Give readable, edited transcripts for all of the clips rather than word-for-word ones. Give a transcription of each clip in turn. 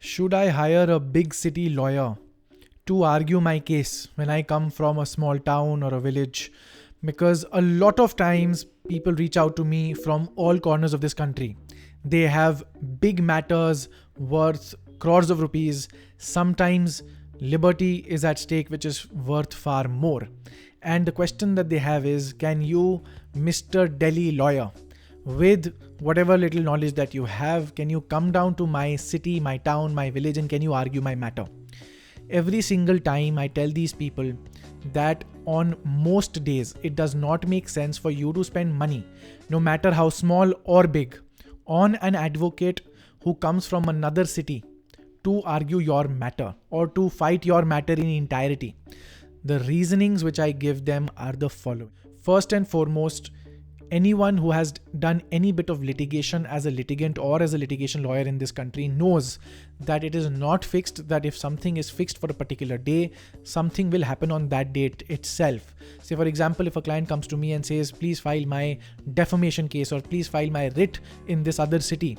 Should I hire a big city lawyer to argue my case when I come from a small town or a village? Because a lot of times people reach out to me from all corners of this country. They have big matters worth crores of rupees. Sometimes liberty is at stake, which is worth far more. And the question that they have is, can you, Mr. Delhi lawyer, with whatever little knowledge that you have, can you come down to my city, my town, my village, and can you argue my matter? Every single time I tell these people that on most days, it does not make sense for you to spend money, no matter how small or big, on an advocate who comes from another city to argue your matter or to fight your matter in entirety. The reasonings which I give them are the following. First and foremost, anyone who has done any bit of litigation as a litigant or as a litigation lawyer in this country knows that it is not fixed, that if something is fixed for a particular day, something will happen on that date itself. Say, for example, if a client comes to me and says, please file my defamation case or please file my writ in this other city,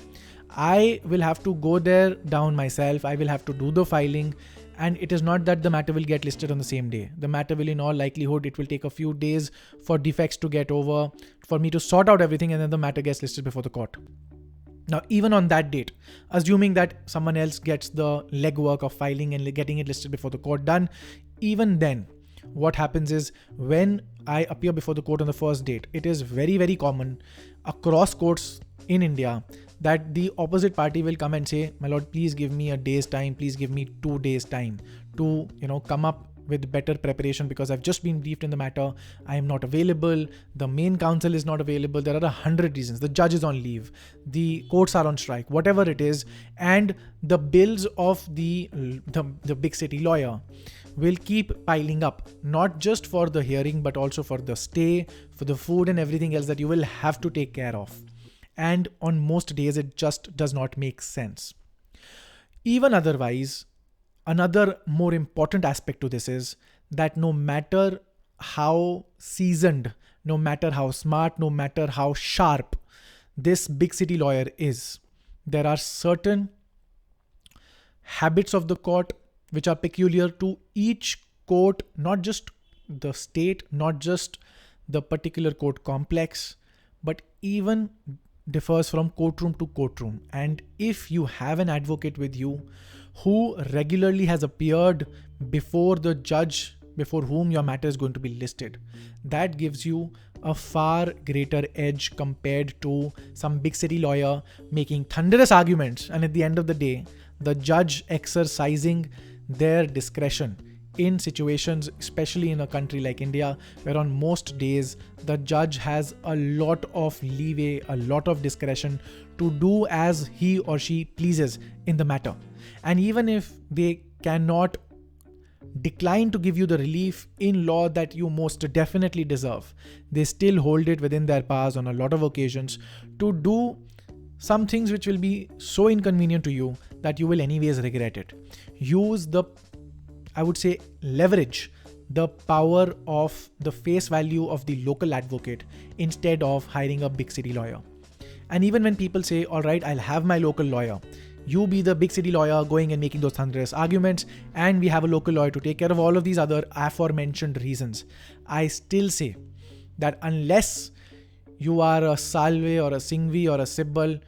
I will have to go there down myself. I will have to do the filing. And it is not that the matter will get listed on the same day. The matter will, in all likelihood, it will take a few days for defects to get over, for me to sort out everything, and then the matter gets listed before the court. Now, even on that date, assuming that someone else gets the legwork of filing and getting it listed before the court done, even then, what happens is when I appear before the court on the first date, it is very, very common across courts in India that the opposite party will come and say, my lord, please give me a day's time, please give me 2 days time to, come up with better preparation because I've just been briefed in the matter. I am not available. The main counsel is not available. There are 100 reasons. The judge is on leave. The courts are on strike, whatever it is. And the bills of the big city lawyer will keep piling up, not just for the hearing, but also for the stay, for the food and everything else that you will have to take care of. And on most days, it just does not make sense. Even otherwise, another more important aspect to this is that no matter how seasoned, no matter how smart, no matter how sharp this big city lawyer is, there are certain habits of the court which are peculiar to each court, not just the state, not just the particular court complex, but even differs from courtroom to courtroom. And if you have an advocate with you who regularly has appeared before the judge before whom your matter is going to be listed, that gives you a far greater edge compared to some big city lawyer making thunderous arguments and at the end of the day, the judge exercising their discretion in situations, especially in a country like India, where on most days the judge has a lot of leeway, a lot of discretion to do as he or she pleases in the matter. And even if they cannot decline to give you the relief in law that you most definitely deserve, they still hold it within their powers on a lot of occasions to do some things which will be so inconvenient to you that you will anyways regret it. Use leverage the power of the face value of the local advocate instead of hiring a big city lawyer. And even when people say, all right, I'll have my local lawyer, you be the big city lawyer going and making those thunderous arguments, and we have a local lawyer to take care of all of these other aforementioned reasons. I still say that unless you are a Salve or a Singhvi or a Sibbal,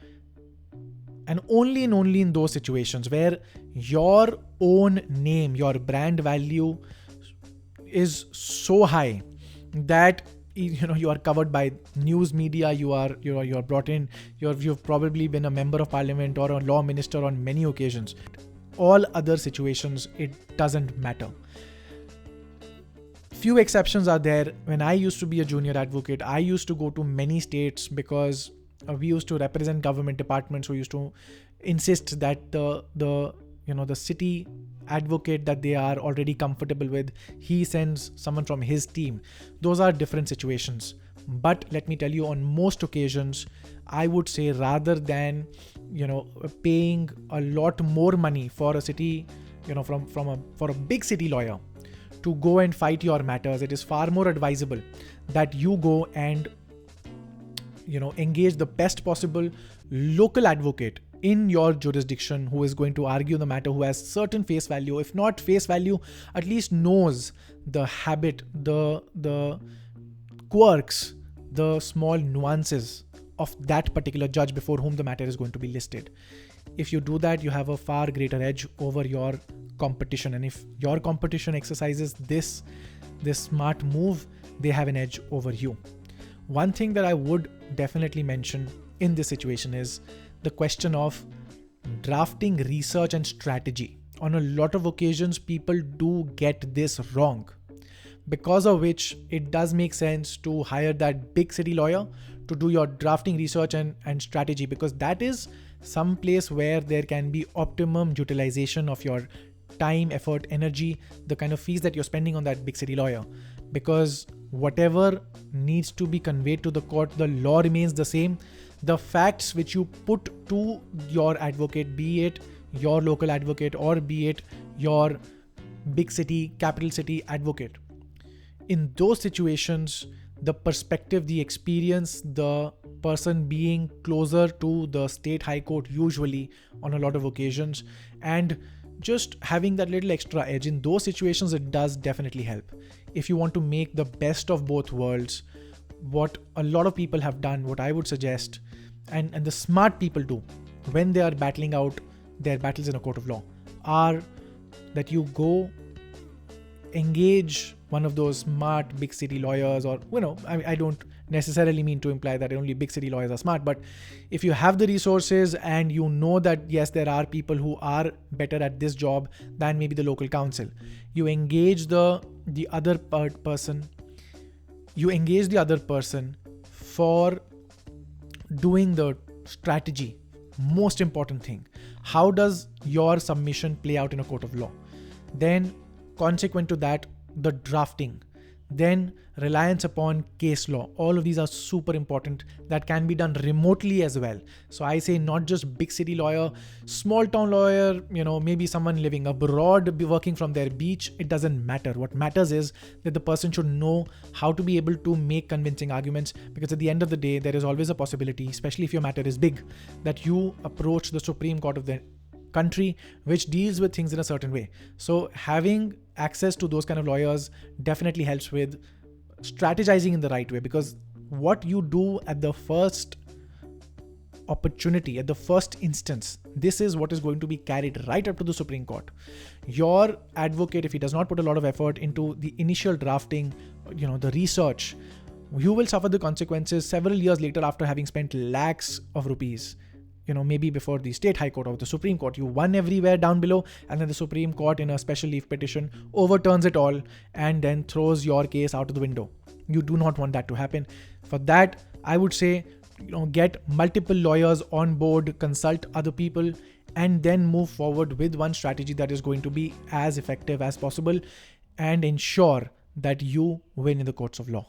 and only in those situations where your own name, your brand value is so high that you are covered by news media, you are brought in, you've probably been a member of parliament or a law minister on many occasions. All other situations, it doesn't matter. Few exceptions are there. When I used to be a junior advocate, I used to go to many states because we used to represent government departments who used to insist that the city advocate that they are already comfortable with, he sends someone from his team. Those are different situations. But let me tell you, on most occasions, I would say rather than, paying a lot more money for a city, for a big city lawyer to go and fight your matters, it is far more advisable that you go and engage the best possible local advocate in your jurisdiction who is going to argue the matter, who has certain face value, if not face value, at least knows the habit, the quirks, the small nuances of that particular judge before whom the matter is going to be listed. If you do that, you have a far greater edge over your competition. And if your competition exercises this smart move, they have an edge over you. One thing that I would definitely mention in this situation is the question of drafting research and strategy. On a lot of occasions, people do get this wrong, because of which it does make sense to hire that big city lawyer to do your drafting research and strategy, because that is some place where there can be optimum utilization of your time, effort, energy, the kind of fees that you're spending on that big city lawyer. Because whatever needs to be conveyed to the court, the law remains the same. The facts which you put to your advocate, be it your local advocate or be it your big city, capital city advocate, in those situations, the perspective, the experience, the person being closer to the state high court usually on a lot of occasions, and just having that little extra edge in those situations, it does definitely help. If you want to make the best of both worlds, what a lot of people have done, what I would suggest, and the smart people do when they are battling out their battles in a court of law, are that you go engage one of those smart big city lawyers, or, I don't necessarily mean to imply that only big city lawyers are smart, but if you have the resources and you know that yes, there are people who are better at this job than maybe the local council, you engage the other person. You engage the other person for doing the strategy. Most important thing, how does your submission play out in a court of law? Then consequent to that, the drafting, then reliance upon case law. All of these are super important. That can be done remotely as well. So I say not just big city lawyer, small town lawyer, maybe someone living abroad, working from their beach. It doesn't matter. What matters is that the person should know how to be able to make convincing arguments, because at the end of the day, there is always a possibility, especially if your matter is big, that you approach the Supreme Court of the country, which deals with things in a certain way. So having access to those kind of lawyers definitely helps with strategizing in the right way, because what you do at the first opportunity, at the first instance, this is what is going to be carried right up to the Supreme Court. Your advocate, if he does not put a lot of effort into the initial drafting, the research, you will suffer the consequences several years later after having spent lakhs of rupees. Maybe before the state high court or the Supreme Court, you won everywhere down below, and then the Supreme Court in a special leave petition overturns it all and then throws your case out of the window. You do not want that to happen. For that, I would say, get multiple lawyers on board, consult other people, and then move forward with one strategy that is going to be as effective as possible and ensure that you win in the courts of law.